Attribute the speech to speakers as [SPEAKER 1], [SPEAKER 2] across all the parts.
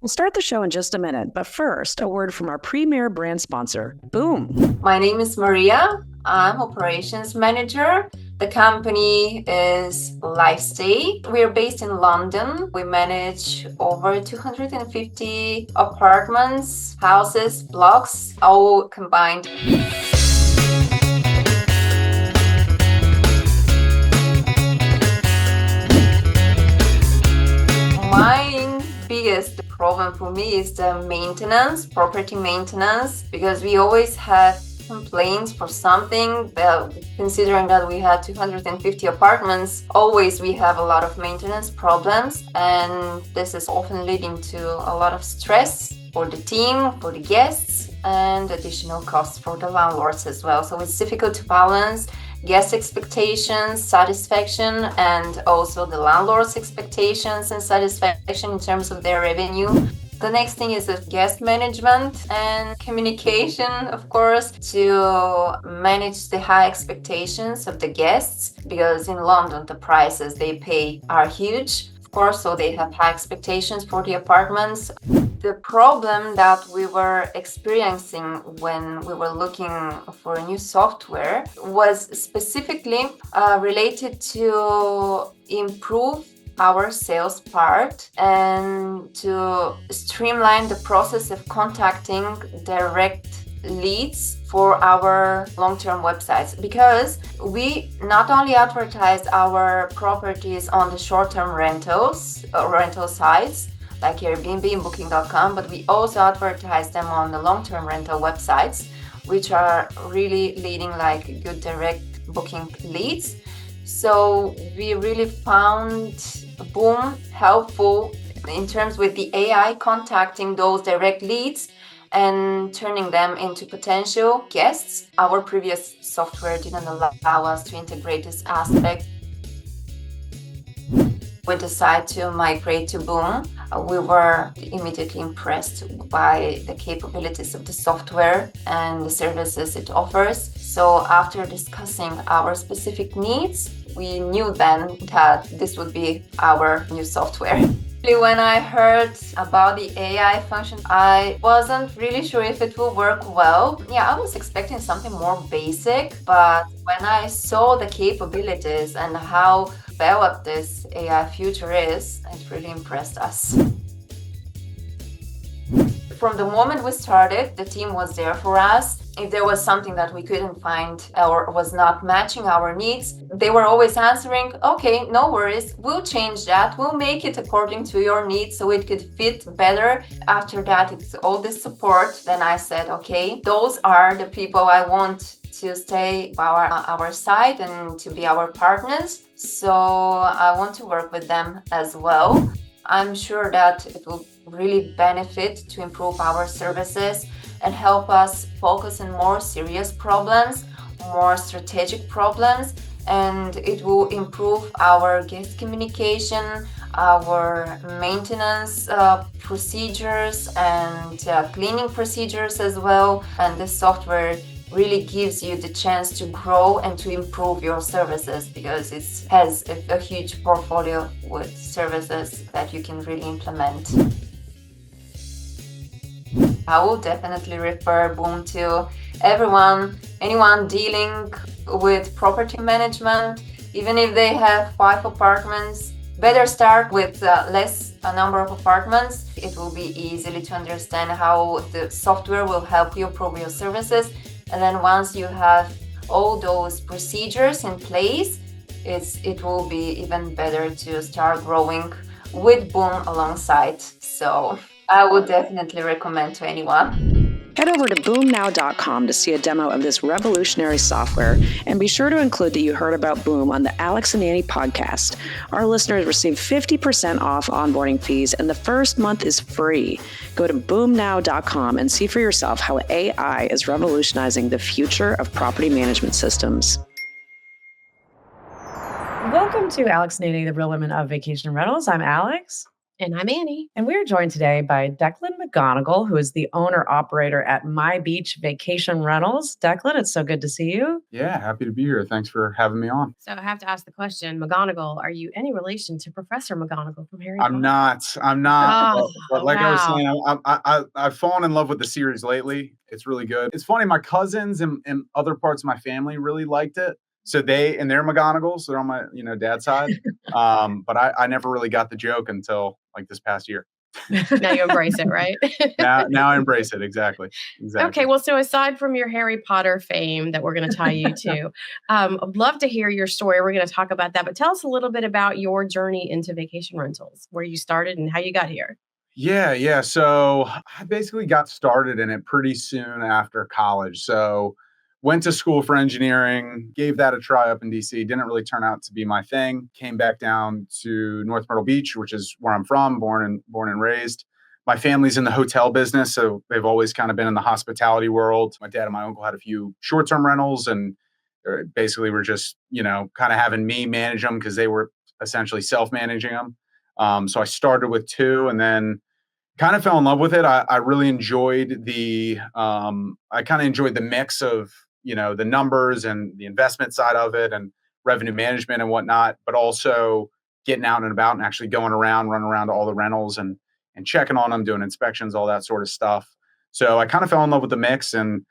[SPEAKER 1] We'll start the show in just a minute, but first, a word from our premier brand sponsor, Boom.
[SPEAKER 2] My name is Maria. I'm operations manager. The company is Lifestay. We're based in London. We manage over 250 apartments, houses, blocks, all combined. My biggest problem for me is the maintenance, property maintenance, because we always have complaints for something. Considering that we had 250 apartments, always we have a lot of maintenance problems, and this is often leading to a lot of stress for the team, for the guests, and additional costs for the landlords as well. So it's difficult to balance guest expectations, satisfaction, and also the landlord's expectations and satisfaction in terms of their revenue. The next thing is the guest management and communication, of course, to manage the high expectations of the guests, because in London, the prices they pay are huge, of course, so they have high expectations for the apartments. The problem that we were experiencing when we were looking for a new software was specifically related to improve our sales part and to streamline the process of contacting direct leads for our long-term websites, because we not only advertise our properties on the short-term rentals or rental sites like Airbnb and Booking.com, but we also advertise them on the long-term rental websites, which are really leading like good direct booking leads. So we really found Boom helpful in terms with the AI contacting those direct leads and turning them into potential guests. Our previous software didn't allow us to integrate this aspect. We decided to migrate to Boom. We were immediately impressed by the capabilities of the software and the services it offers. So after discussing our specific needs, we knew then that this would be our new software. When I heard about the AI function, I wasn't really sure if it will work well. I was expecting something more basic, but when I saw the capabilities and how developed this AI feature is, it really impressed us. From the moment we started, the team was there for us. If there was something that we couldn't find or was not matching our needs, they were always answering, okay, no worries, we'll change that, we'll make it according to your needs so it could fit better. After that, it's all this support. Then I said, okay, those are the people I want to stay by our side and to be our partners. So I want to work with them as well. I'm sure that it will really benefit to improve our services and help us focus on more serious problems, more strategic problems, and it will improve our guest communication, our maintenance procedures and cleaning procedures as well. And the software really gives you the chance to grow and to improve your services, because it has a huge portfolio with services that you can really implement. I will definitely refer Boom to anyone dealing with property management. Even if they have 5 apartments, better start with less number of apartments. It will be easily to understand how the software will help you improve your services. And then once you have all those procedures in place, it will be even better to start growing with Boom alongside. So I would definitely recommend to anyone.
[SPEAKER 1] Head over to boomnow.com to see a demo of this revolutionary software, and be sure to include that you heard about Boom on the Alex and Annie podcast. Our listeners receive 50% off onboarding fees, and the first month is free. Go to boomnow.com and see for yourself how AI is revolutionizing the future of property management systems. Welcome to Alex and Annie, the Real Women of Vacation Rentals. I'm Alex.
[SPEAKER 3] And I'm Annie.
[SPEAKER 1] And we are joined today by Declan McGonigal, who is the owner-operator at My Beach Vacation Rentals. Declan, it's so good to see you.
[SPEAKER 4] Yeah, happy to be here. Thanks for having me on.
[SPEAKER 3] So I have to ask the question, McGonigal, are you any relation to Professor McGonigal from Harry
[SPEAKER 4] I'm
[SPEAKER 3] Potter?
[SPEAKER 4] not. I'm not. But like I was
[SPEAKER 3] wow.
[SPEAKER 4] saying, I've fallen in love with the series lately. It's really good. It's funny. My cousins and other parts of my family really liked it. So they're McGonigals. They're on my dad's side. But I never really got the joke until like this past year.
[SPEAKER 3] Now you embrace it, right?
[SPEAKER 4] Now I embrace it. Exactly.
[SPEAKER 3] Okay, well, so aside from your Harry Potter fame that we're going to tie you to, I'd love to hear your story. We're going to talk about that, but tell us a little bit about your journey into vacation rentals, where you started and how you got here.
[SPEAKER 4] Yeah. So I basically got started in it pretty soon after college. So went to school for engineering, gave that a try up in DC. Didn't really turn out to be my thing. Came back down to North Myrtle Beach, which is where I'm from, born and raised. My family's in the hotel business, so they've always kind of been in the hospitality world. My dad and my uncle had a few short-term rentals, and basically were just kind of having me manage them because they were essentially self-managing them. So I started with two, and then kind of fell in love with it. I really enjoyed I kind of enjoyed the mix of, the numbers and the investment side of it and revenue management and whatnot, but also getting out and about and actually going around, running around to all the rentals and checking on them, doing inspections, all that sort of stuff. So I kind of fell in love with the mix and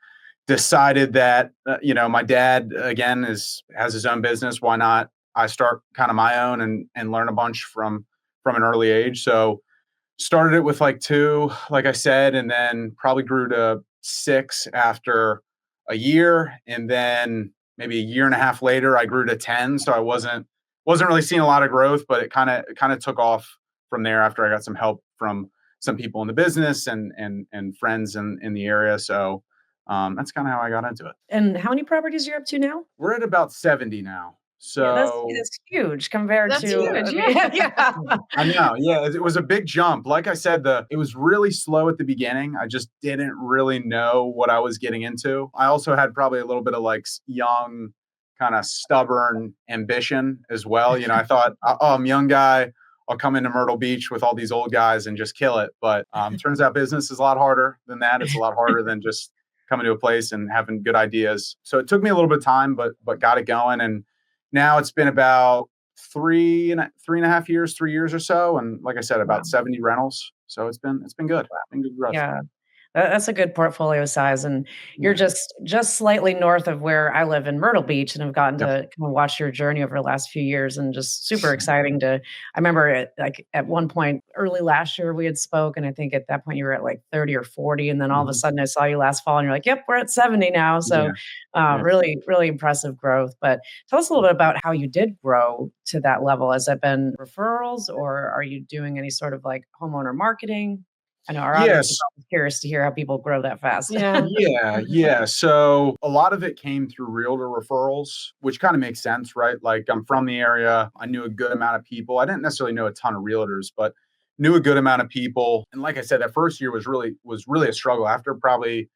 [SPEAKER 4] decided that, my dad again has his own business. Why not I start kind of my own and learn a bunch from an early age. So started it with like two, like I said, and then probably grew to six after a year. And then maybe a year and a half later, I grew to 10. So I wasn't really seeing a lot of growth, but it kind of took off from there after I got some help from some people in the business and friends in the area. So that's kind of how I got into it.
[SPEAKER 1] And how many properties are you up to now?
[SPEAKER 4] We're at about 70 now. So
[SPEAKER 1] that's huge compared
[SPEAKER 3] That's
[SPEAKER 1] to
[SPEAKER 3] huge, yeah.
[SPEAKER 4] I know. Yeah, it was a big jump. Like I said, it was really slow at the beginning. I just didn't really know what I was getting into. I also had probably a little bit of like young, kind of stubborn ambition as well. I thought, oh, I'm a young guy. I'll come into Myrtle Beach with all these old guys and just kill it. But turns out business is a lot harder than that. It's a lot harder than just coming to a place and having good ideas. So it took me a little bit of time, but got it going. And now it's been about 3.5 years, 3 years or so. And like I said, about 70 rentals. So it's been good. Been good growth.
[SPEAKER 1] Yeah. That's a good portfolio size. And you're just slightly north of where I live in Myrtle Beach, and have gotten to kind of watch your journey over the last few years, and just super exciting I remember at one point early last year we had spoke, and I think at that point you were at like 30 or 40. And then all of a sudden I saw you last fall and you're like, yep, we're at 70 now. So really, really impressive growth. But tell us a little bit about how you did grow to that level. Has that been referrals, or are you doing any sort of like homeowner marketing? I know our audience is always curious to hear how people grow that fast.
[SPEAKER 4] Yeah. So a lot of it came through Realtor referrals, which kind of makes sense, right? Like I'm from the area. I knew a good amount of people. I didn't necessarily know a ton of realtors, but knew a good amount of people. And like I said, that first year was really a struggle. After probably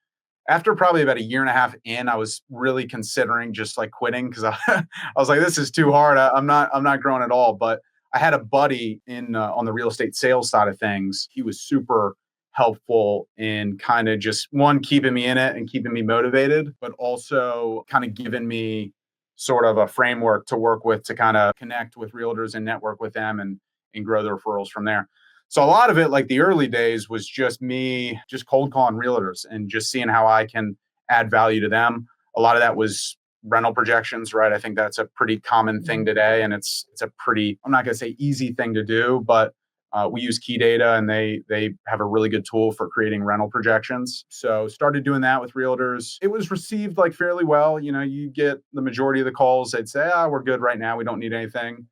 [SPEAKER 4] about a year and a half in, I was really considering just like quitting because I was like, this is too hard. I'm not growing at all. But I had a buddy on the real estate sales side of things. He was super helpful in kind of just keeping me in it and keeping me motivated, but also kind of giving me sort of a framework to work with to kind of connect with realtors and network with them and grow the referrals from there. So a lot of it, like the early days, was just me just cold calling realtors and just seeing how I can add value to them. A lot of that was rental projections, right? I think that's a pretty common thing today. And it's a pretty, I'm not going to say easy thing to do, but we use key data, and they have a really good tool for creating rental projections. So started doing that with realtors. It was received like fairly well. You get the majority of the calls. They'd say, we're good right now. We don't need anything.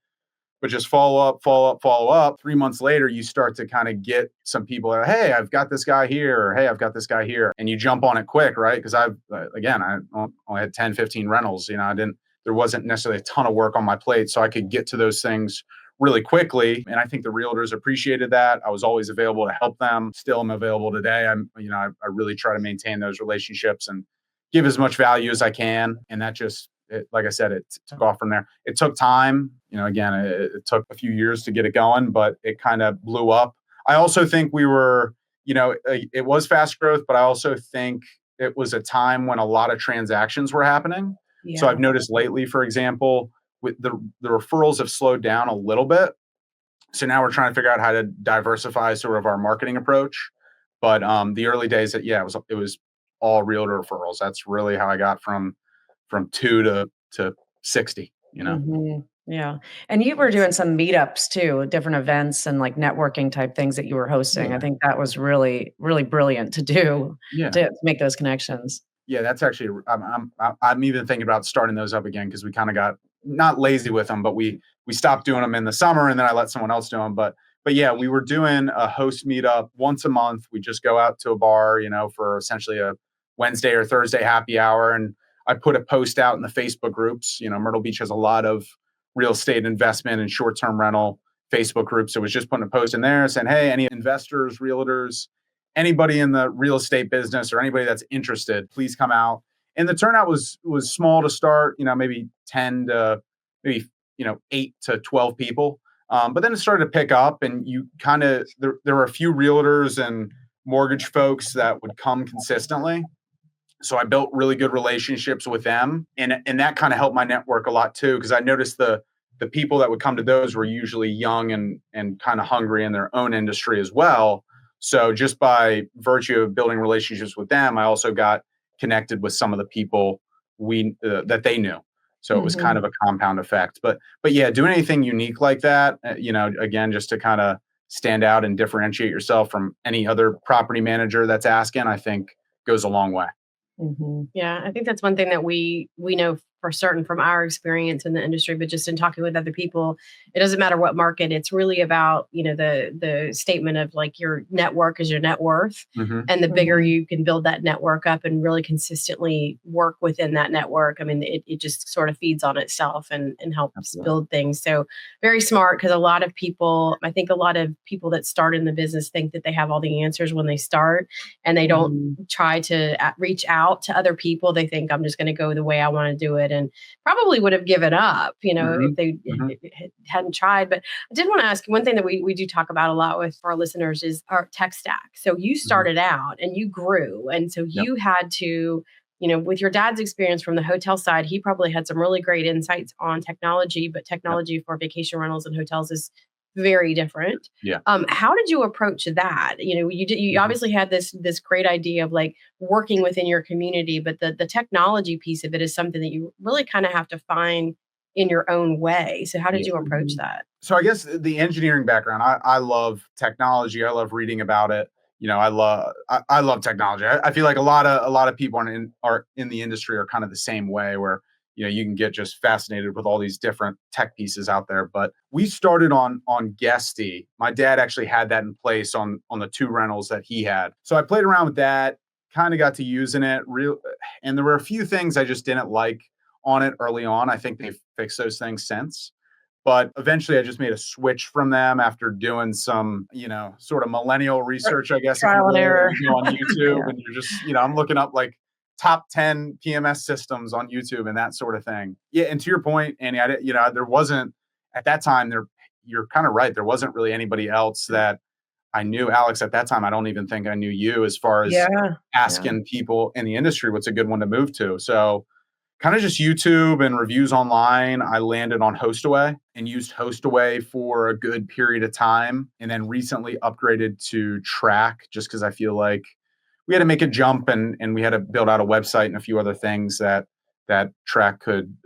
[SPEAKER 4] But just follow up. 3 months later, you start to kind of get some people that are, hey, I've got this guy here, or hey, I've got this guy here. And you jump on it quick, right? Because I only had 10, 15 rentals. There wasn't necessarily a ton of work on my plate. So I could get to those things really quickly. And I think the realtors appreciated that. I was always available to help them. Still am available today. I really try to maintain those relationships and give as much value as I can. And that just like I said, it took off from there. It took time, again, it took a few years to get it going, but it kind of blew up. I also think we were, it was fast growth, but I also think it was a time when a lot of transactions were happening.
[SPEAKER 3] Yeah.
[SPEAKER 4] So I've noticed lately, for example, with the referrals have slowed down a little bit. So now we're trying to figure out how to diversify sort of our marketing approach. But the early days, it was all realtor referrals. That's really how I got from 2 to 60.
[SPEAKER 1] Yeah. And you were doing some meetups too, different events and like networking type things that you were hosting.
[SPEAKER 4] Yeah.
[SPEAKER 1] I think that was really, really brilliant to do to make those connections.
[SPEAKER 4] Yeah, that's actually, I'm even thinking about starting those up again because we kind of got not lazy with them, but we stopped doing them in the summer and then I let someone else do them. But yeah, we were doing a host meetup once a month. We just go out to a bar, for essentially a Wednesday or Thursday happy hour. And I put a post out in the Facebook groups. Myrtle Beach has a lot of real estate investment and short-term rental Facebook groups. So it was just putting a post in there saying, hey, any investors, realtors, anybody in the real estate business or anybody that's interested, please come out. And the turnout was small to start, maybe 10 to maybe, 8 to 12 people. But then it started to pick up and you kind of, there were a few realtors and mortgage folks that would come consistently. So I built really good relationships with them. And that kind of helped my network a lot too, because I noticed the people that would come to those were usually young and kind of hungry in their own industry as well. So just by virtue of building relationships with them, I also got connected with some of the people that they knew. So it was kind of a compound effect. But yeah, doing anything unique like that, again, just to kind of stand out and differentiate yourself from any other property manager that's asking, I think goes a long way.
[SPEAKER 3] Yeah, I think that's one thing that we know for certain from our experience in the industry, but just in talking with other people, it doesn't matter what market. It's really about, the statement of like your network is your net worth. And the bigger you can build that network up and really consistently work within that network, I mean, it just sort of feeds on itself and helps build things. So very smart, because I think a lot of people that start in the business think that they have all the answers when they start, and they don't try to reach out to other people. They think I'm just going to go the way I want to do it, and probably would have given up, if they hadn't tried. But I did want to ask you one thing that we do talk about a lot with our listeners is our tech stack. So you started out and you grew. And so you had to, with your dad's experience from the hotel side, he probably had some really great insights on technology, but technology for vacation rentals and hotels is very different.
[SPEAKER 4] Yeah.
[SPEAKER 3] How did you approach that? You obviously had this great idea of like working within your community, but the technology piece of it is something that you really kind of have to find in your own way. So how did you approach that?
[SPEAKER 4] So I guess the engineering background, I love technology. I love reading about it. I love technology. I feel like a lot of people are in the industry are kind of the same way, where you can get just fascinated with all these different tech pieces out there. But we started on Guesty. My dad actually had that in place on the 2 rentals that he had. So I played around with that, kind of got to using it and there were a few things I just didn't like on it early on. I think they've fixed those things since. But eventually I just made a switch from them after doing some, sort of millennial research, I guess.
[SPEAKER 1] Trial and error.
[SPEAKER 4] On YouTube and you're just, I'm looking up like top 10 PMS systems on YouTube and that sort of thing. Yeah. And to your point, Annie, there wasn't at that time you're kind of right. There wasn't really anybody else that I knew. Alex, at that time, I don't even think I knew you as far as asking people in the industry, what's a good one to move to. So kind of just YouTube and reviews online. I landed on HostAway and used HostAway for a good period of time. And then recently upgraded to Track just because I feel like we had to make a jump and we had to build out a website and a few other things that Track could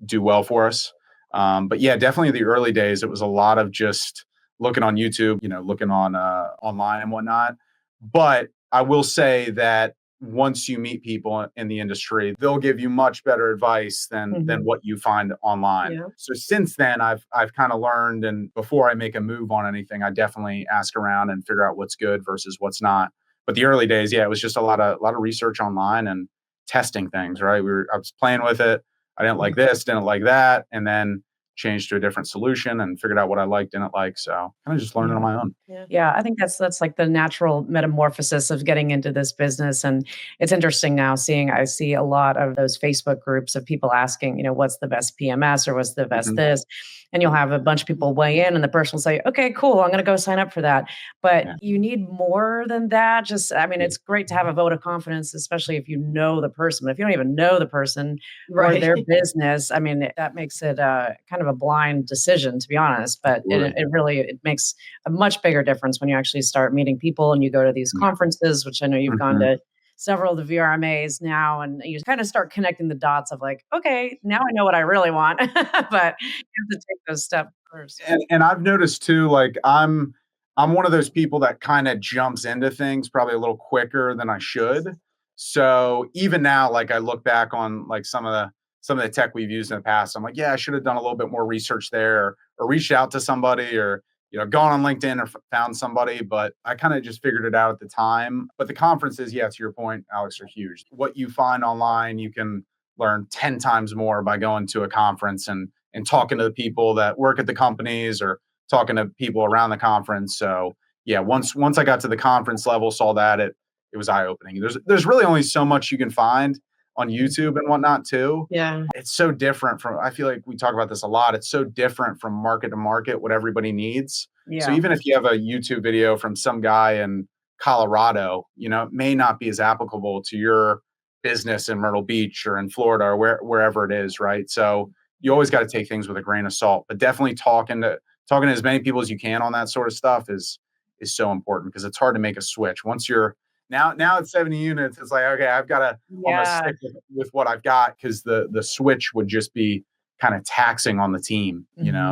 [SPEAKER 4] do well for us. But yeah, definitely the early days, it was a lot of just looking on YouTube, looking on online and whatnot. But I will say that once you meet people in the industry, they'll give you much better advice than what you find online. Yeah. So since then, I've kind of learned, and before I make a move on anything, I definitely ask around and figure out what's good versus what's not. But the early days, it was just a lot of research online and testing things, right? I was playing with it. I didn't like this, didn't like that. And then changed to a different solution and figured out what I liked, didn't like. So kind of just learning on my own.
[SPEAKER 1] Yeah, I think that's like the natural metamorphosis of getting into this business. And it's interesting now I see a lot of those Facebook groups of people asking, what's the best PMS or what's the best this? And you'll have a bunch of people weigh in and the person will say, okay, cool, I'm going to go sign up for that. But you need more than that. It's great to have a vote of confidence, especially if you know the person. But if you don't even know the person or their business, that makes it kind of a blind decision, to be honest. But it makes a much bigger difference when you actually start meeting people and you go to these conferences, which I know you've gone to several of the VRMAs now, and you kind of start connecting the dots of like, okay, now I know what I really want, but you have to take those steps first.
[SPEAKER 4] And I've noticed too, like I'm one of those people that kind of jumps into things probably a little quicker than I should. So even now, like I look back on like some of the tech we've used in the past, I'm like, yeah, I should have done a little bit more research there, or reached out to somebody, or gone on LinkedIn or found somebody, but I kind of just figured it out at the time. But the conferences, to your point, Alex, are huge. What you find online, you can learn 10 times more by going to a conference and talking to the people that work at the companies or talking to people around the conference. So once I got to the conference level, saw that it was eye-opening. There's really only so much you can find on YouTube and whatnot too.
[SPEAKER 3] Yeah.
[SPEAKER 4] It's so different I feel like we talk about this a lot. It's so different from market to market, what everybody needs. Yeah. So even if you have a YouTube video from some guy in Colorado, it may not be as applicable to your business in Myrtle Beach or in Florida or wherever it is. Right. So you always got to take things with a grain of salt, but definitely talking to as many people as you can on that sort of stuff is so important, because it's hard to make a switch. Once you're now at 70 units, it's like, okay, I've got to almost stick with what I've got, because the switch would just be kind of taxing on the team,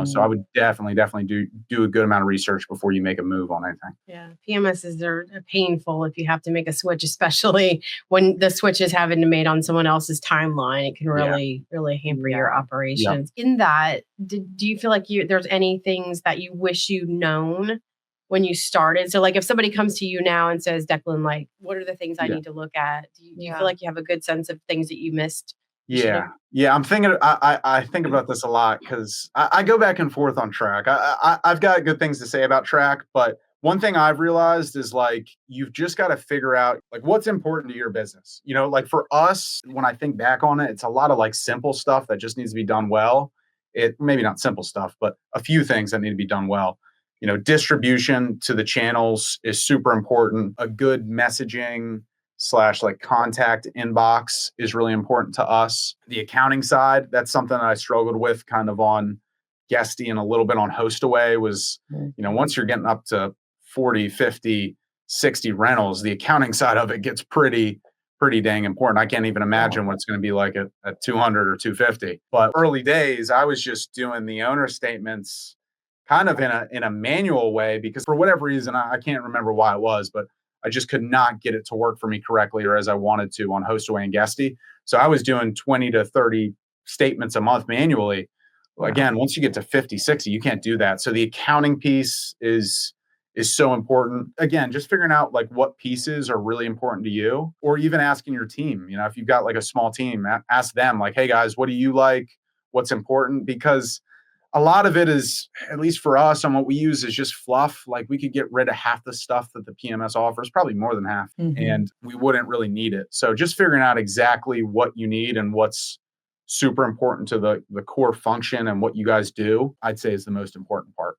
[SPEAKER 4] So I would definitely do a good amount of research before you make a move on anything.
[SPEAKER 3] Yeah, PMSs are painful if you have to make a switch, especially when the switch is having to be made on someone else's timeline. It can really hamper your operations. In that, do you feel like there's any things that you wish you'd known when you started? So like if somebody comes to you now and says, Declan, like, what are the things I need to look at? Do you feel like you have a good sense of things that you missed?
[SPEAKER 4] Yeah. I'm thinking, I think about this a lot, because I go back and forth on track. I've got good things to say about track, but one thing I've realized is like, you've just got to figure out like what's important to your business. Like for us, when I think back on it, it's a lot of like simple stuff that just needs to be done well. Maybe not simple stuff, but a few things that need to be done well. Distribution to the channels is super important. A good messaging / like contact inbox is really important to us. The accounting side, that's something that I struggled with kind of on Guesty and a little bit on Hostaway was, once you're getting up to 40, 50, 60 rentals, the accounting side of it gets pretty dang important. I can't even imagine what it's going to be like at 200 or 250. But early days, I was just doing the owner statements kind of in a manual way, because for whatever reason, I can't remember why it was, but I just could not get it to work for me correctly or as I wanted to on Hostaway and Guesty. So I was doing 20 to 30 statements a month manually. Well, again, once you get to 50, 60, you can't do that. So the accounting piece is so important. Again, just figuring out like what pieces are really important to you, or even asking your team, if you've got like a small team, ask them like, hey guys, what do you like? What's important? Because a lot of it is, at least for us, and what we use is just fluff. Like we could get rid of half the stuff that the PMS offers, probably more than half, and we wouldn't really need it. So just figuring out exactly what you need and what's super important to the core function and what you guys do, I'd say is the most important part.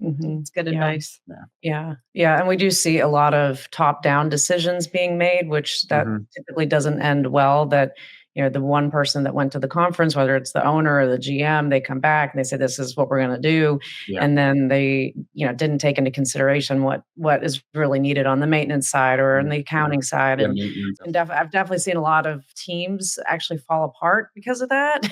[SPEAKER 3] It's good advice.
[SPEAKER 1] Yeah. And we do see a lot of top-down decisions being made, which that typically doesn't end well. That the one person that went to the conference, whether it's the owner or the GM, they come back and they say, this is what we're going to do. Yeah. And then they, didn't take into consideration what is really needed on the maintenance side or on the accounting side. And I've definitely seen a lot of teams actually fall apart because of that,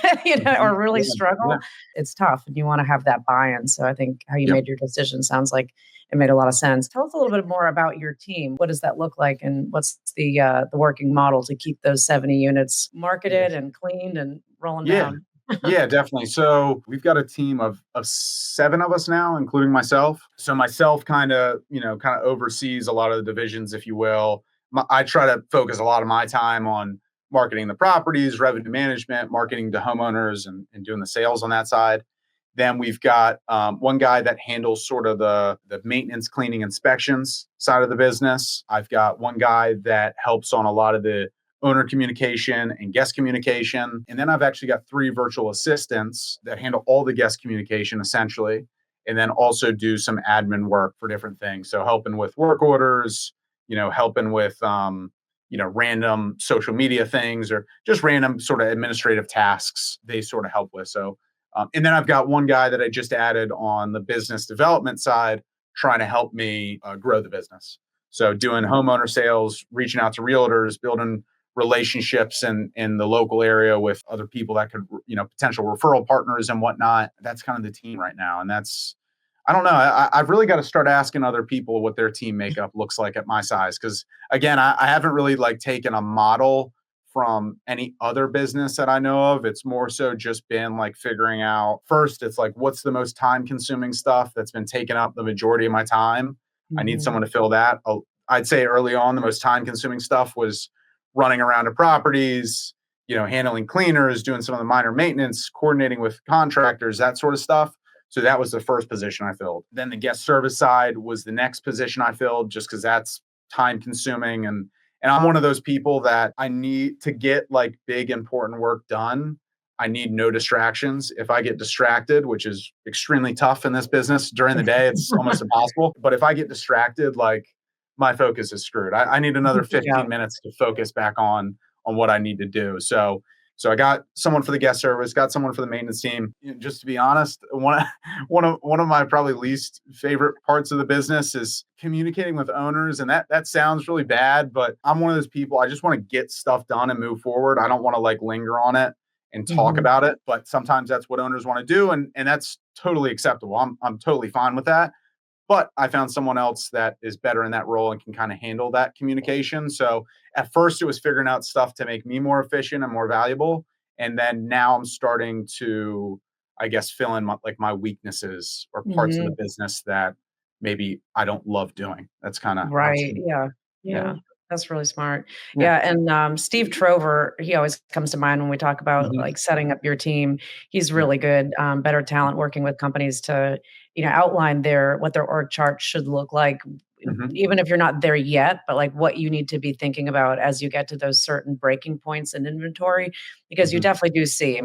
[SPEAKER 1] or really struggle. Yeah. It's tough, and you want to have that buy-in. So I think how you made your decision sounds like it made a lot of sense. Tell us a little bit more about your team. What does that look like, and what's the working model to keep those 70 units marketed and cleaned and rolling down?
[SPEAKER 4] Yeah, definitely. So we've got a team of 7 of us now, including myself. So myself kind of oversees a lot of the divisions, if you will. I try to focus a lot of my time on marketing the properties, revenue management, marketing to homeowners, and doing the sales on that side. Then we've got one guy that handles sort of the maintenance, cleaning, inspections side of the business. I've got one guy that helps on a lot of the owner communication and guest communication. And then I've actually got 3 virtual assistants that handle all the guest communication essentially, and then also do some admin work for different things. So helping with work orders, helping with, random social media things or just random sort of administrative tasks they sort of help with. So, and then I've got one guy that I just added on the business development side, trying to help me grow the business. So doing homeowner sales, reaching out to realtors, building relationships in the local area with other people that could, potential referral partners and whatnot. That's kind of the team right now. And that's, I don't know. I've really got to start asking other people what their team makeup looks like at my size. Cause again, I haven't really taken a model from any other business that I know of. It's more so just been figuring out first, it's what's the most time consuming stuff that's been taking up the majority of my time. Mm-hmm. I need someone to fill that. I'd say early on, the most time consuming stuff was running around to properties, handling cleaners, doing some of the minor maintenance, coordinating with contractors, that sort of stuff. So that was the first position I filled. Then the guest service side was the next position I filled, just because that's time consuming. And I'm one of those people that I need to get big, important work done. I need no distractions. If I get distracted, which is extremely tough in this business during the day, it's almost impossible. But if I get distracted, my focus is screwed. I need another 15 minutes to focus back on what I need to do. So I got someone for the guest service, got someone for the maintenance team. Just to be honest, one of my probably least favorite parts of the business is communicating with owners. And that sounds really bad, but I'm one of those people, I just want to get stuff done and move forward. I don't want to linger on it and talk about it, but sometimes that's what owners want to do. And that's totally acceptable. I'm totally fine with that. But I found someone else that is better in that role and can kind of handle that communication. So at first it was figuring out stuff to make me more efficient and more valuable. And then now I'm starting to, I guess, fill in my weaknesses or parts of the business that maybe I don't love doing. That's kind of
[SPEAKER 1] right. Yeah. That's really smart. Yeah. And Steve Trover, he always comes to mind when we talk about setting up your team. He's really good, better talent working with companies to, outline what their org chart should look like, even if you're not there yet, but what you need to be thinking about as you get to those certain breaking points in inventory, because you definitely do see,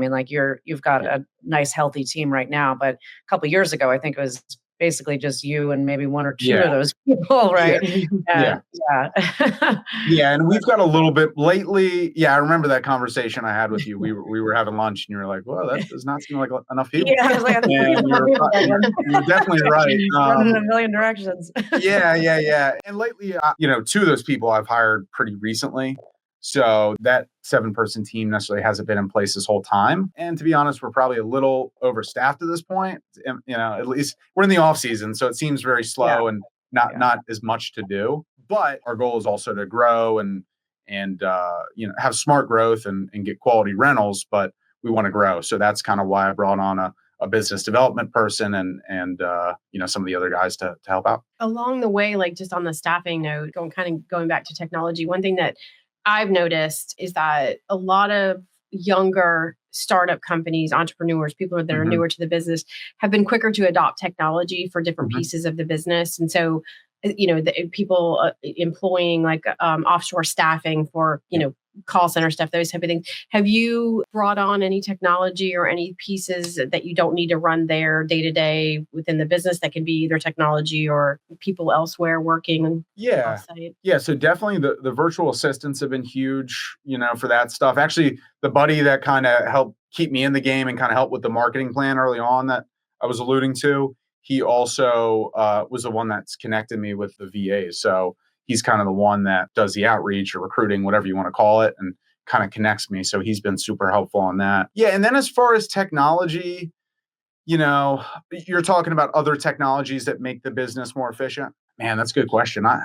[SPEAKER 1] you've got a nice, healthy team right now, but a couple of years ago, I think it was basically just you and maybe one or two of those people, right?
[SPEAKER 4] Yeah. And we've got a little bit lately. Yeah, I remember that conversation I had with you. We were having lunch, and you were like, "Well, that does not seem like enough people."
[SPEAKER 1] Yeah, I was like,
[SPEAKER 4] you're definitely right.
[SPEAKER 1] Running in a million directions.
[SPEAKER 4] Yeah. And lately, 2 of those people I've hired pretty recently. So that 7-person team necessarily hasn't been in place this whole time. And to be honest, we're probably a little overstaffed at this point. And, at least we're in the off season, so it seems very slow and not as much to do. But our goal is also to grow and have smart growth and get quality rentals. But we want to grow, so that's kind of why I brought on a business development person and some of the other guys to help out
[SPEAKER 3] along the way. Just on the staffing note, going back to technology, one thing that I've noticed is that a lot of younger startup companies, entrepreneurs, people that are newer to the business have been quicker to adopt technology for different pieces of the business. And so, people employing offshore staffing for, call center stuff, those type of things. Have you brought on any technology or any pieces that you don't need to run there day to day within the business that can be either technology or people elsewhere working?
[SPEAKER 4] Offsite? Yeah. So definitely the virtual assistants have been huge, for that stuff. Actually, the buddy that kind of helped keep me in the game and kind of helped with the marketing plan early on that I was alluding to, he also was the one that's connected me with the VAs. So he's kind of the one that does the outreach or recruiting, whatever you want to call it, and kind of connects me. So he's been super helpful on that. Yeah. And then as far as technology, you're talking about other technologies that make the business more efficient. Man, that's a good question. I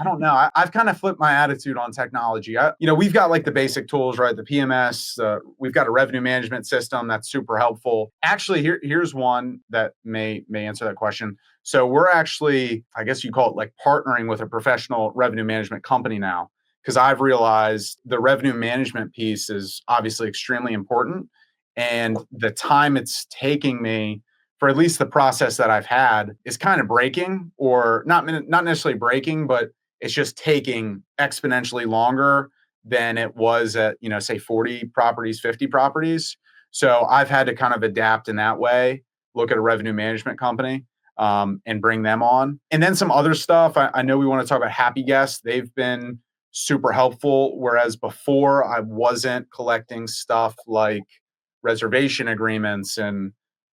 [SPEAKER 4] don't know. I've kind of flipped my attitude on technology. We've got the basic tools, right? The PMS, we've got a revenue management system that's super helpful. Actually, here's one that may answer that question. So we're actually, I guess you call it partnering with a professional revenue management company now, because I've realized the revenue management piece is obviously extremely important. And the time it's taking me for at least the process that I've had is kind of breaking, or not necessarily breaking, but it's just taking exponentially longer than it was at, say 40 properties, 50 properties. So I've had to kind of adapt in that way, look at a revenue management company and bring them on. And then some other stuff. I know we want to talk about Happy Guests. They've been super helpful. Whereas before I wasn't collecting stuff like reservation agreements and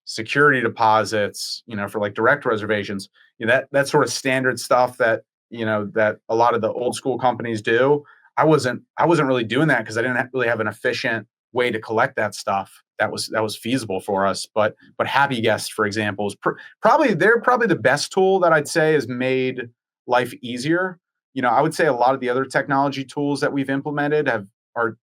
[SPEAKER 4] security deposits, for like direct reservations, that sort of standard stuff that, that a lot of the old school companies do. I wasn't really doing that because I didn't really have an efficient way to collect that stuff that was feasible for us. But Happy Guests, for example, is probably the best tool that I'd say has made life easier. I would say a lot of the other technology tools that we've implemented are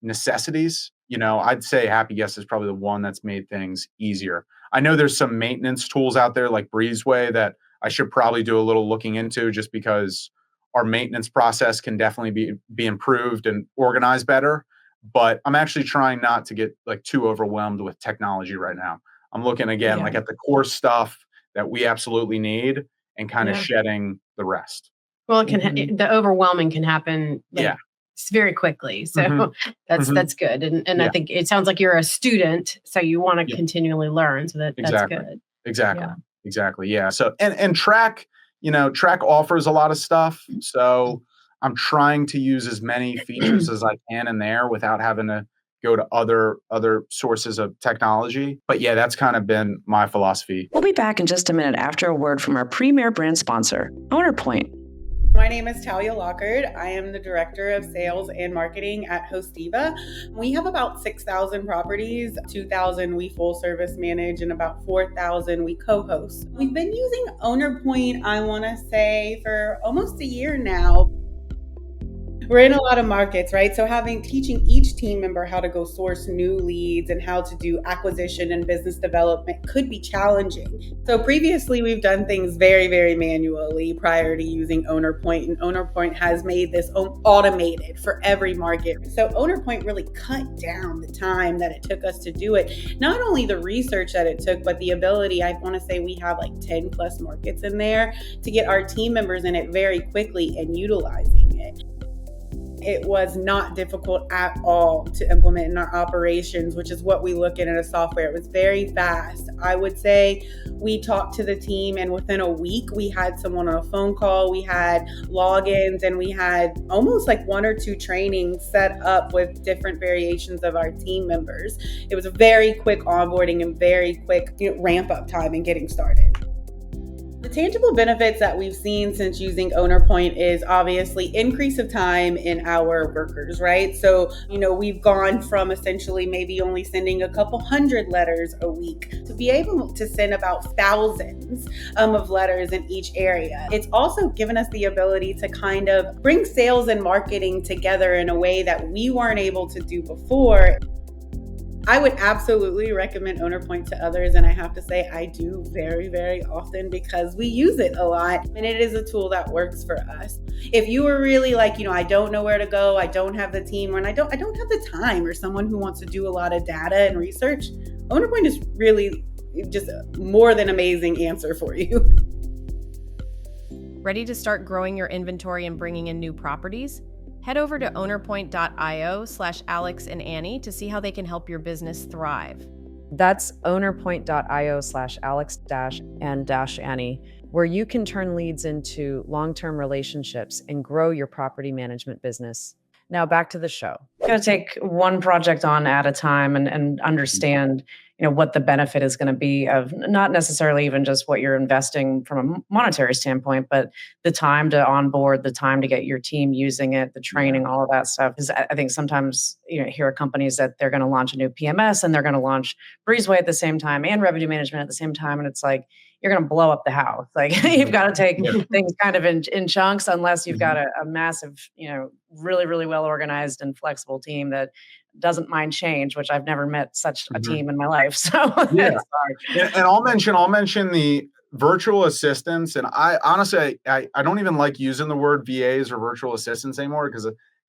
[SPEAKER 4] necessities. I'd say Happy Guest is probably the one that's made things easier. I know there's some maintenance tools out there like Breezeway that I should probably do a little looking into, just because our maintenance process can definitely be improved and organized better. But I'm actually trying not to get like too overwhelmed with technology right now. I'm looking again like at the core stuff that we absolutely need and kind of shedding the rest.
[SPEAKER 3] Well, it can the overwhelming can happen very quickly. So that's good. And I think it sounds like you're a student, so you want to continually learn. So that's good.
[SPEAKER 4] Exactly. Yeah. So and Track, Track offers a lot of stuff. So I'm trying to use as many features as I can in there without having to go to other sources of technology. But yeah, that's kind of been my philosophy.
[SPEAKER 1] We'll be back in just a minute after a word from our premier brand sponsor, OwnerPoint.
[SPEAKER 5] My name is Talia Lockard. I am the Director of Sales and Marketing at Hostiva. We have about 6,000 properties, 2,000 we full service manage, and about 4,000 we co-host. We've been using OwnerPoint, I want to say, for almost a year now. We're in a lot of markets, right? So teaching each team member how to go source new leads and how to do acquisition and business development could be challenging. So previously we've done things very, very manually prior to using OwnerPoint, and OwnerPoint has made this automated for every market. So OwnerPoint really cut down the time that it took us to do it. Not only the research that it took, but the ability, I want to say we have like 10 plus markets in there, to get our team members in it very quickly and utilizing it. It was not difficult at all to implement in our operations, which is what we look at in a software. It was very fast. I would say we talked to the team, and within a week, we had someone on a phone call, we had logins, and we had almost like 1 or 2 trainings set up with different variations of our team members. It was a very quick onboarding and very quick ramp up time in getting started. The tangible benefits that we've seen since using OwnerPoint is obviously increase of time in our workers, right? So, we've gone from essentially maybe only sending a couple hundred letters a week to be able to send about thousands of letters in each area. It's also given us the ability to kind of bring sales and marketing together in a way that we weren't able to do before. I would absolutely recommend OwnerPoint to others, and I have to say I do very, very often because we use it a lot, and it is a tool that works for us. If you were really like, I don't know where to go, I don't have the team, or I don't have the time, or someone who wants to do a lot of data and research, OwnerPoint is really just a more than amazing answer for you.
[SPEAKER 6] Ready to start growing your inventory and bringing in new properties? Head over to ownerpoint.io/Alex and Annie to see how they can help your business thrive.
[SPEAKER 7] That's ownerpoint.io/Alex-and-Annie, where you can turn leads into long-term relationships and grow your property management business. Now back to the show.
[SPEAKER 1] You got to take one project on at a time and understand, what the benefit is going to be of not necessarily even just what you're investing from a monetary standpoint, but the time to onboard, the time to get your team using it, the training, all of that stuff. Because I think sometimes hear companies that they're going to launch a new PMS and they're going to launch Breezeway at the same time and revenue management at the same time, and it's like you're going to blow up the house. Like you've got to take things kind of in chunks, unless you've got a massive, really, really well organized and flexible team that doesn't mind change, which I've never met such a team in my life. So
[SPEAKER 4] and I'll mention the virtual assistants. And I honestly, I don't even like using the word VAs or virtual assistants anymore because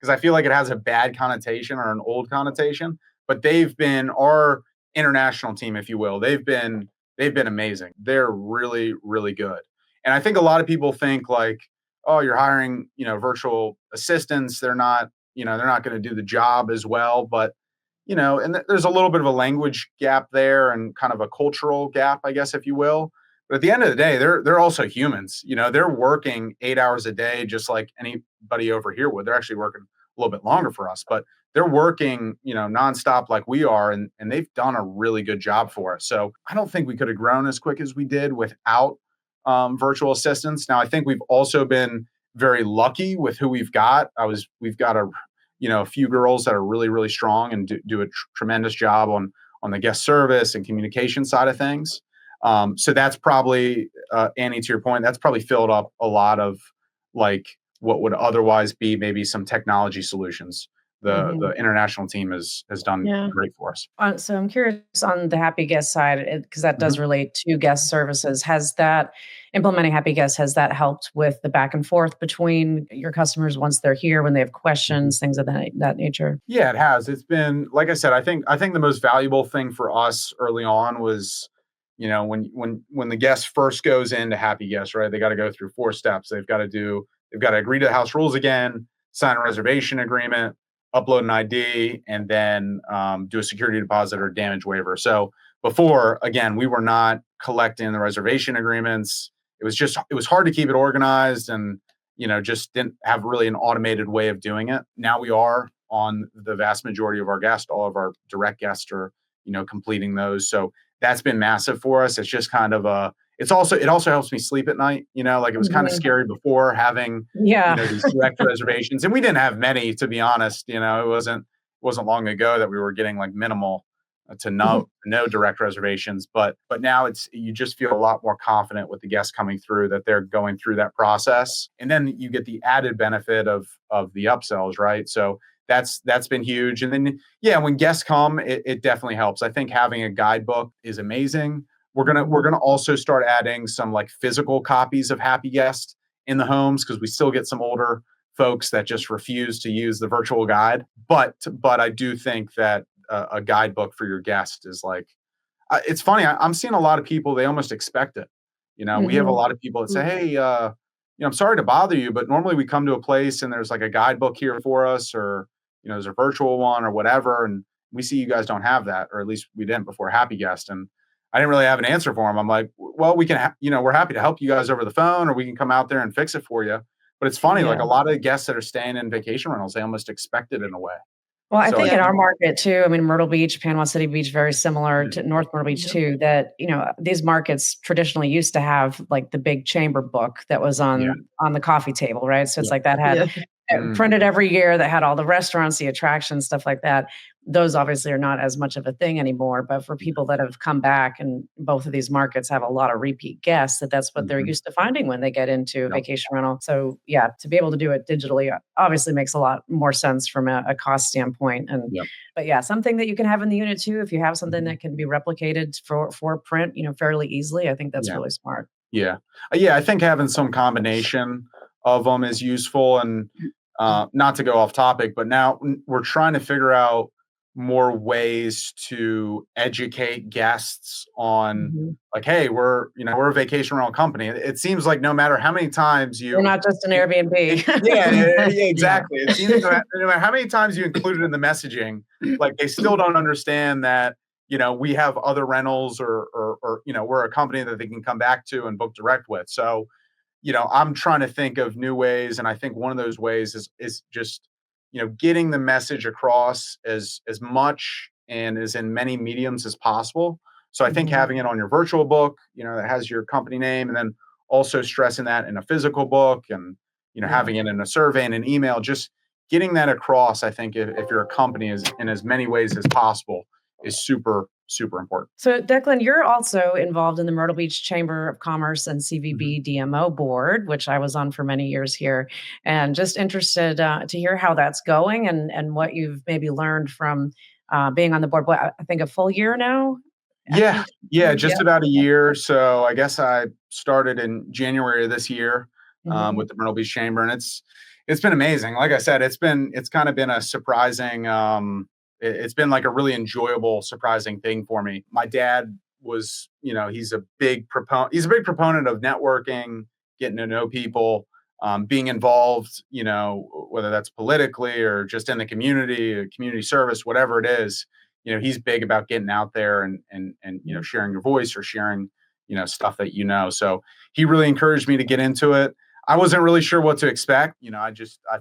[SPEAKER 4] I feel like it has a bad connotation or an old connotation. but they've been our international team, if you will. They've been amazing. They're really, really good. And I think a lot of people think like, oh, you're hiring, virtual assistants. They're not going to do the job as well. But, and there's a little bit of a language gap there and kind of a cultural gap, I guess, if you will. But at the end of the day, they're also humans. They're working 8 hours a day, just like anybody over here would. They're actually working a little bit longer for us, but they're working, nonstop like we are, and they've done a really good job for us. So I don't think we could have grown as quick as we did without virtual assistants. Now, I think we've also been very lucky with who we've got. We've got a few girls that are really, really strong and do a tremendous job on the guest service and communication side of things. So that's probably, Annie, to your point, that's probably filled up a lot of like what would otherwise be maybe some technology solutions. The international team has done great for us.
[SPEAKER 7] So I'm curious on the Happy Guest side, because that does relate to guest services. Implementing Happy Guest, has that helped with the back and forth between your customers once they're here, when they have questions, things of that nature?
[SPEAKER 4] Yeah, it has. It's been, like I said, I think the most valuable thing for us early on was, when the guest first goes into Happy Guest, right? They got to go through 4 steps. They've got to agree to the house rules again, sign a reservation agreement, upload an ID, and then do a security deposit or damage waiver. So before, again, we were not collecting the reservation agreements. It was hard to keep it organized, and just didn't have really an automated way of doing it. Now we are on the vast majority of our guests. All of our direct guests are completing those. So that's been massive for us. It's just kind of it also helps me sleep at night. Like it was kind of scary before having these direct reservations, and we didn't have many, to be honest. It wasn't long ago that we were getting like minimal to no direct reservations, but now you just feel a lot more confident with the guests coming through that they're going through that process, and then you get the added benefit of the upsells, right? So that's been huge. And then when guests come, it definitely helps. I think having a guidebook is amazing. We're gonna also start adding some like physical copies of Happy Guest in the homes, because we still get some older folks that just refuse to use the virtual guide. But I do think that a guidebook for your guest is like, it's funny. I'm seeing a lot of people, they almost expect it. We have a lot of people that say, hey, I'm sorry to bother you, but normally we come to a place and there's like a guidebook here for us, or there's a virtual one or whatever, and we see you guys don't have that, or at least we didn't before Happy Guest. And I didn't really have an answer for them. I'm like, well, we can, we're happy to help you guys over the phone, or we can come out there and fix it for you. But it's funny, like a lot of the guests that are staying in vacation rentals, they almost expect it in a way.
[SPEAKER 7] Well, I think in our market too, I mean, Myrtle Beach, Panama City Beach, very similar to North Myrtle Beach too, that, these markets traditionally used to have like the big chamber book that was on the coffee table, right? So it's like that had printed every year, that had all the restaurants, the attractions, stuff like that. Those obviously are not as much of a thing anymore, but for people that have come back, and both of these markets have a lot of repeat guests, that's what they're used to finding when they get into vacation rental. So to be able to do it digitally obviously makes a lot more sense from a cost standpoint. And but something that you can have in the unit too, if you have something that can be replicated for print, fairly easily, I think that's really smart.
[SPEAKER 4] I think having some combination of them is useful. And not to go off topic, but now we're trying to figure out more ways to educate guests on like, hey, we're a vacation rental company. It seems like no matter how many times
[SPEAKER 7] we're not just an Airbnb.
[SPEAKER 4] Exactly. It seems no matter how many times you include it in the messaging, like they still don't understand that, we have other rentals or we're a company that they can come back to and book direct with. So, I'm trying to think of new ways. And I think one of those ways is just, getting the message across as much and as in many mediums as possible. So I think having it on your virtual book, that has your company name, and then also stressing that in a physical book, and, having it in a survey and an email, just getting that across. I think if you're a company, is in as many ways as possible is super, super important.
[SPEAKER 7] So Declan, you're also involved in the Myrtle Beach Chamber of Commerce and CVB DMO board, which I was on for many years here, and just interested to hear how that's going and what you've maybe learned from being on the board. I think a full year now?
[SPEAKER 4] Just about a year. So I guess I started in January of this year with the Myrtle Beach Chamber, and it's been amazing. Like I said, it's kind of been a surprising it's been like a really enjoyable, surprising thing for me. My dad was, he's a big proponent of networking, getting to know people, being involved, whether that's politically or just in the community, community service, whatever it is. He's big about getting out there and sharing your voice or sharing, stuff that So he really encouraged me to get into it. I wasn't really sure what to expect. I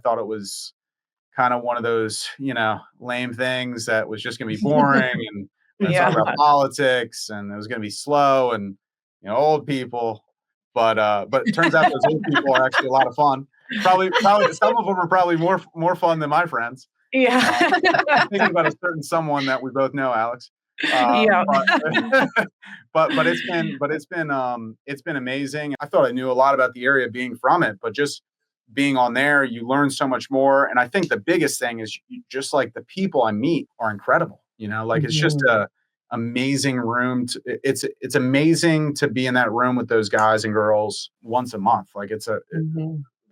[SPEAKER 4] thought it was kind of one of those, lame things that was just going to be boring and talk about politics, and it was going to be slow and, old people. But it turns out those old people are actually a lot of fun. Probably some of them are probably more fun than my friends.
[SPEAKER 7] Yeah.
[SPEAKER 4] I'm thinking about a certain someone that we both know, Alex.
[SPEAKER 7] Yeah.
[SPEAKER 4] But it's been amazing. I thought I knew a lot about the area being from it, but just being on there, you learn so much more. And I think the biggest thing is just like the people I meet are incredible. It's just a amazing room. It's amazing to be in that room with those guys and girls once a month. Like the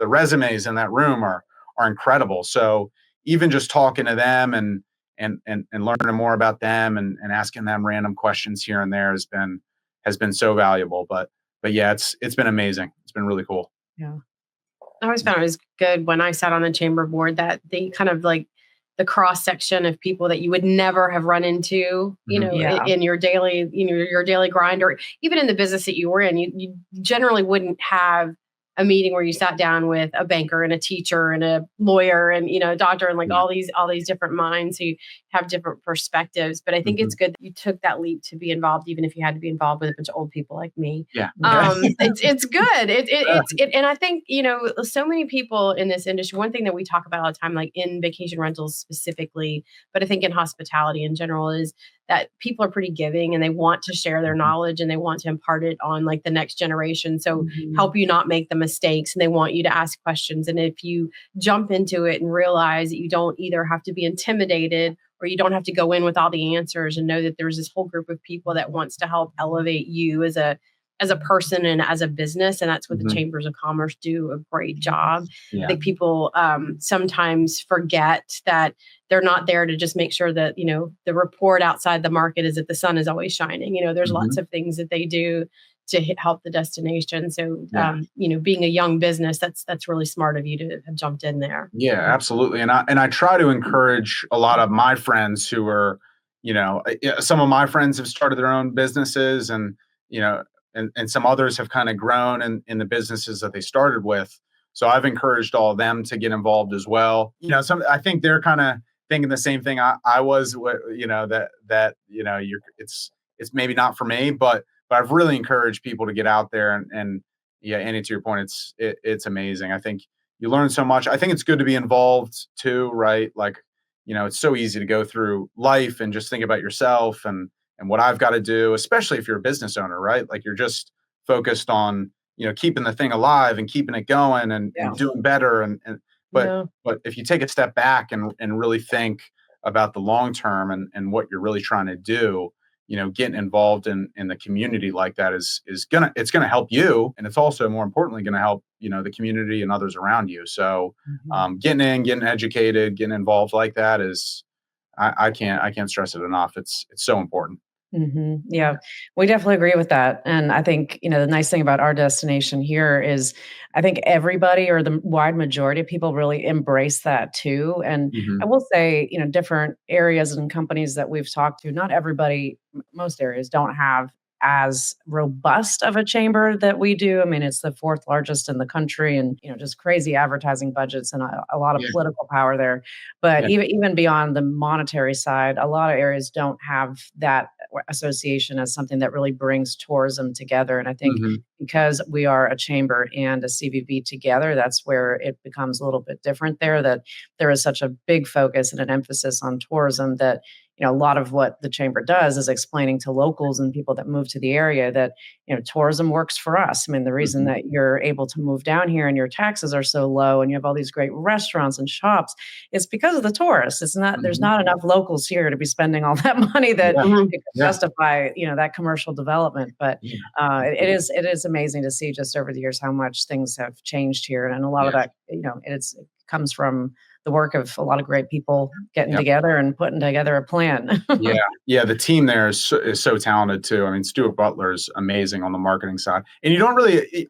[SPEAKER 4] resumes in that room are incredible. So even just talking to them and learning more about them and asking them random questions here and there has been so valuable. But yeah, it's been amazing. It's been really cool.
[SPEAKER 7] Yeah.
[SPEAKER 3] I always found it was good when I sat on the chamber board that they kind of like the cross section of people that you would never have run into, in your daily, your daily grind, or even in the business that you were in, you generally wouldn't have a meeting where you sat down with a banker and a teacher and a lawyer and, a doctor and like all these different minds who have different perspectives. But I think it's good that you took that leap to be involved, even if you had to be involved with a bunch of old people like me.
[SPEAKER 4] Yeah.
[SPEAKER 3] It's good. And I think, so many people in this industry, one thing that we talk about all the time, like in vacation rentals specifically, but I think in hospitality in general, is that people are pretty giving and they want to share their knowledge and they want to impart it on like the next generation. So help you not make the mistakes, and they want you to ask questions. And if you jump into it and realize that you don't either have to be intimidated or you don't have to go in with all the answers, and know that there's this whole group of people that wants to help elevate you as a person and as a business. And that's what the Chambers of Commerce do a great job.
[SPEAKER 4] Yeah.
[SPEAKER 3] I think people sometimes forget that they're not there to just make sure that, the report outside the market is that the sun is always shining. There's lots of things that they do to help the destination. So, being a young business, that's really smart of you to have jumped in there.
[SPEAKER 4] Yeah, absolutely. And I try to encourage a lot of my friends who are, some of my friends have started their own businesses, and, and some others have kind of grown in the businesses that they started with. So I've encouraged all of them to get involved as well. I think they're kind of thinking the same thing I was, it's maybe not for me, but I've really encouraged people to get out there and Andy, to your point, it's amazing. I think you learn so much. I think it's good to be involved too, right? Like, it's so easy to go through life and just think about yourself and what I've got to do, especially if you're a business owner, right? Like you're just focused on, keeping the thing alive and keeping it going and doing better. But if you take a step back and really think about the long term and what you're really trying to do, getting involved in the community like that it's gonna help you, and it's also more importantly gonna help the community and others around you. So getting educated, getting involved like that is I can't stress it enough. It's so important.
[SPEAKER 7] Yeah, we definitely agree with that. And I think, the nice thing about our destination here is I think everybody, or the wide majority of people, really embrace that too. And I will say, different areas and companies that we've talked to, not everybody, most areas don't have as robust of a chamber that we do. I mean, it's the fourth largest in the country, and just crazy advertising budgets and a lot of political power there. But even beyond the monetary side, a lot of areas don't have that association as something that really brings tourism together. And I think because we are a chamber and a CVB together, that's where it becomes a little bit different there, that there is such a big focus and an emphasis on tourism that a lot of what the chamber does is explaining to locals and people that move to the area that, tourism works for us. I mean, the reason that you're able to move down here and your taxes are so low and you have all these great restaurants and shops, it's because of the tourists. It's not, there's not enough locals here to be spending all that money that could justify, that commercial development. But it is amazing to see just over the years how much things have changed here. And a lot of that, it's comes from the work of a lot of great people getting together and putting together a plan.
[SPEAKER 4] Yeah. The team there is so talented too. I mean, Stuart Butler's amazing on the marketing side, and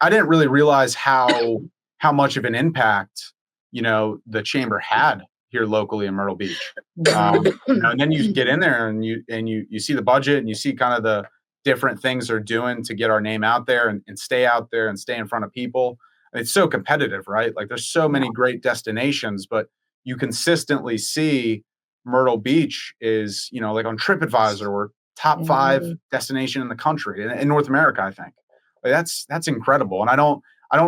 [SPEAKER 4] I didn't really realize how much of an impact, the chamber had here locally in Myrtle Beach. And then you get in there and you see the budget and you see kind of the different things they're doing to get our name out there and stay out there and stay in front of people. And it's so competitive, right? Like there's so many great destinations, but you consistently see Myrtle Beach is, like on TripAdvisor, we're top 5 destination in the country, in North America, I think. Like that's incredible. And I don't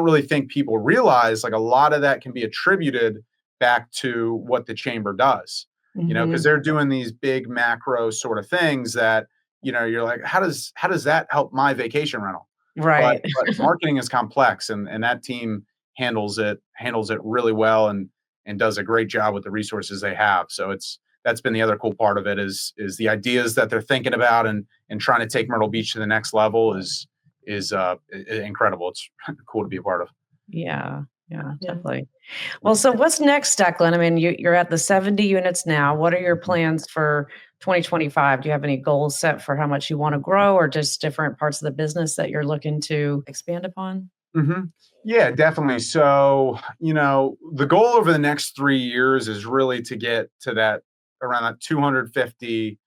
[SPEAKER 4] really think people realize like a lot of that can be attributed back to what the chamber does, because they're doing these big macro sort of things that, you're like, how does that help my vacation rental?
[SPEAKER 7] Right.
[SPEAKER 4] But marketing is complex, and that team handles it really well and does a great job with the resources they have. So that's been the other cool part of it is the ideas that they're thinking about and trying to take Myrtle Beach to the next level is incredible. It's cool to be a part of.
[SPEAKER 7] Yeah, definitely. Well, so what's next, Declan? I mean, you're at the 70 units now. What are your plans for 2025? Do you have any goals set for how much you want to grow, or just different parts of the business that you're looking to expand upon?
[SPEAKER 4] Yeah, definitely. So, the goal over the next 3 years is really to get to that around that 250,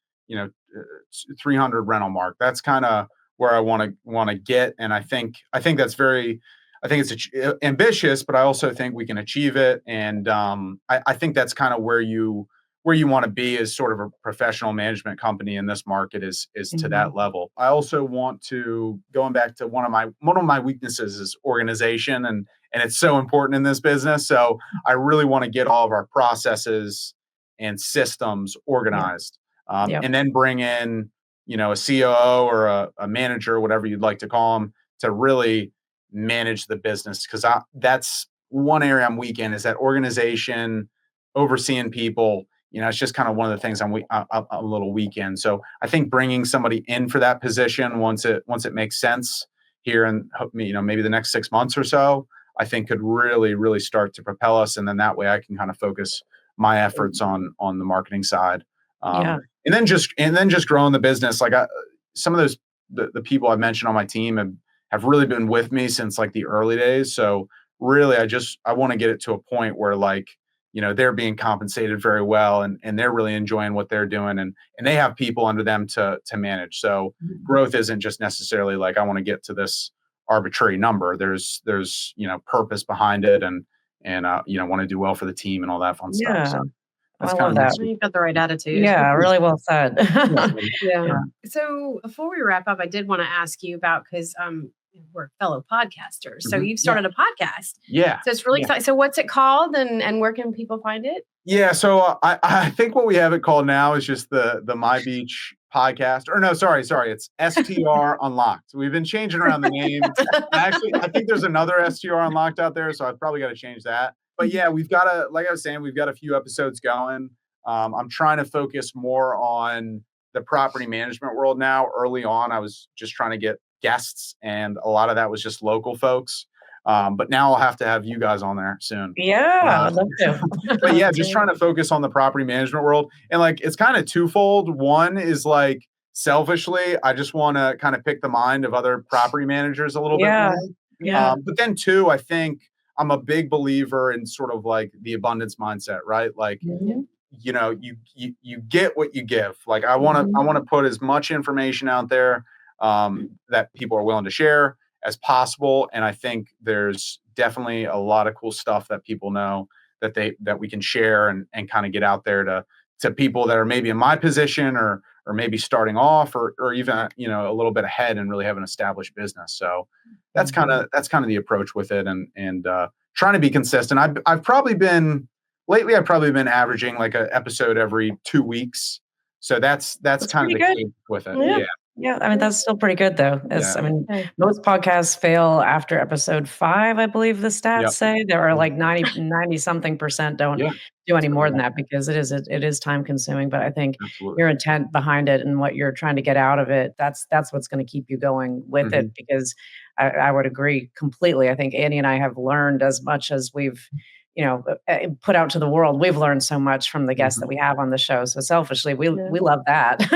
[SPEAKER 4] 300 rental mark. That's kind of where I want to get. And I think that's it's ambitious, but I also think we can achieve it. And I think that's kind of where you want to be as sort of a professional management company in this market is to that level. I also want to, going back to one of my weaknesses is organization, and it's so important in this business. So I really want to get all of our processes and systems organized, and then bring in, a COO or a manager, whatever you'd like to call them, to really manage the business. Because that's one area I'm weak in, is that organization, overseeing people. It's just kind of one of the things I'm a little weak in. So I think bringing somebody in for that position once it makes sense here in maybe the next 6 months or so, I think could really, really start to propel us. And then that way I can kind of focus my efforts on the marketing side. And then just growing the business. Like some of those, the people I've mentioned on my team have really been with me since like the early days. So really, I want to get it to a point where like, they're being compensated very well and they're really enjoying what they're doing and they have people under them to manage. So growth isn't just necessarily like, I want to get to this arbitrary number. There's purpose behind it and want to do well for the team and all that fun stuff. So that's
[SPEAKER 7] I love that.
[SPEAKER 3] You've got the right attitude.
[SPEAKER 7] Yeah, really well said.
[SPEAKER 3] Yeah. So before we wrap up, I did want to ask you about, because we're fellow podcasters. So you've started a podcast.
[SPEAKER 4] Yeah.
[SPEAKER 3] So it's really exciting. So what's it called and where can people find it?
[SPEAKER 4] Yeah. So I think what we have it called now is just the My Beach podcast. Or no, sorry. It's STR Unlocked. We've been changing around the name. Actually, I think there's another STR Unlocked out there. So I've probably got to change that. But yeah, like I was saying, we've got a few episodes going. I'm trying to focus more on the property management world now. Early on, I was just trying to get guests, and a lot of that was just local folks. But now I'll have to have you guys on there soon.
[SPEAKER 7] Yeah, I'd love to.
[SPEAKER 4] But yeah, just trying to focus on the property management world. And like, it's kind of twofold. One is like, selfishly, I just want to kind of pick the mind of other property managers a little bit more.
[SPEAKER 7] Yeah.
[SPEAKER 4] But then two, I think I'm a big believer in sort of like the abundance mindset, right? Like, you get what you give. Like I want to put as much information out there that people are willing to share as possible. And I think there's definitely a lot of cool stuff that people know that we can share and kind of get out there to people that are maybe in my position or maybe starting off or even, a little bit ahead and really have an established business. So that's kind of the approach with it and trying to be consistent. I've probably been averaging like an episode every 2 weeks. So that's kind of the key with it.
[SPEAKER 7] Yeah. Yeah, I mean, that's still pretty good, though. Most podcasts fail after episode 5, I believe the stats say. There are like 90-something% don't do any more than that because it is time consuming. But I think your intent behind it and what you're trying to get out of it, that's what's going to keep you going with it, because I would agree completely. I think Andy and I have learned as much as we've put out to the world. We've learned so much from the guests that we have on the show. So selfishly, we love that.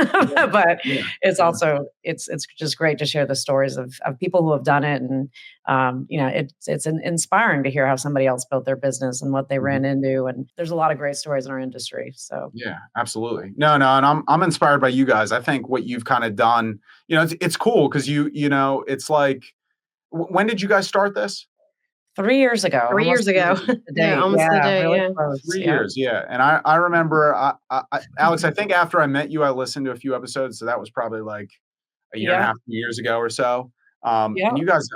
[SPEAKER 7] But it's also, it's just great to share the stories of people who have done it. And, it's inspiring to hear how somebody else built their business and what they ran into. And there's a lot of great stories in our industry. So
[SPEAKER 4] yeah, absolutely. No. And I'm inspired by you guys. I think what you've kind of done, it's cool because it's like, when did you guys start this?
[SPEAKER 7] 3 years ago.
[SPEAKER 3] 3 years ago.
[SPEAKER 7] Yeah,
[SPEAKER 3] almost the day.
[SPEAKER 7] really
[SPEAKER 3] Yeah.
[SPEAKER 7] close.
[SPEAKER 4] 3 years. Yeah. And I remember, Alex, I think after I met you, I listened to a few episodes. So that was probably like a year and a half, 2 years ago or so. And you guys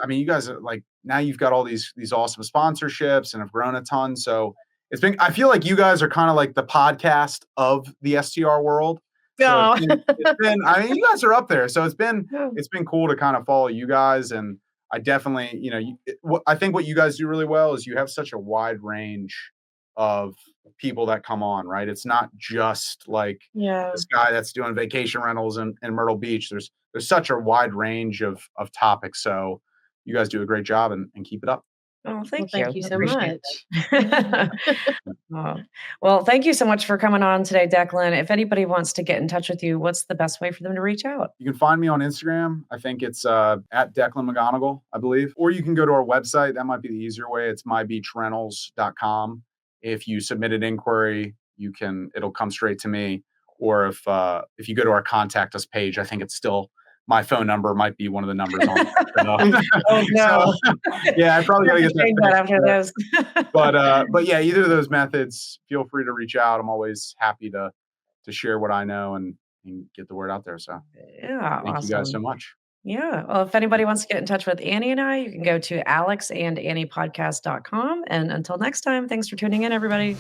[SPEAKER 4] are like, now you've got all these awesome sponsorships and have grown a ton. So I feel like you guys are kind of like the podcast of the STR world. So it's been, you guys are up there. So it's been cool to kind of follow you guys. And I definitely, I think what you guys do really well is you have such a wide range of people that come on, right? It's not just like this guy that's doing vacation rentals in Myrtle Beach. There's such a wide range of topics. So you guys do a great job and keep it up.
[SPEAKER 7] Oh, thank
[SPEAKER 3] you so much.
[SPEAKER 7] Well, thank you so much for coming on today, Declan. If anybody wants to get in touch with you, what's the best way for them to reach out?
[SPEAKER 4] You can find me on Instagram. I think it's at Declan McGonigal, I believe. Or you can go to our website. That might be the easier way. It's mybeachrentals.com. If you submit an inquiry, it'll come straight to me. Or if you go to our contact us page, I think it's still my phone number might be one of the numbers on it.
[SPEAKER 7] Oh no!
[SPEAKER 4] So, yeah, I probably gotta get that
[SPEAKER 7] after this.
[SPEAKER 4] But yeah, either of those methods, feel free to reach out. I'm always happy to share what I know and get the word out there. So thank you guys so much.
[SPEAKER 7] Yeah. Well, if anybody wants to get in touch with Annie and I, you can go to alexandanniepodcast.com. And until next time, thanks for tuning in, everybody.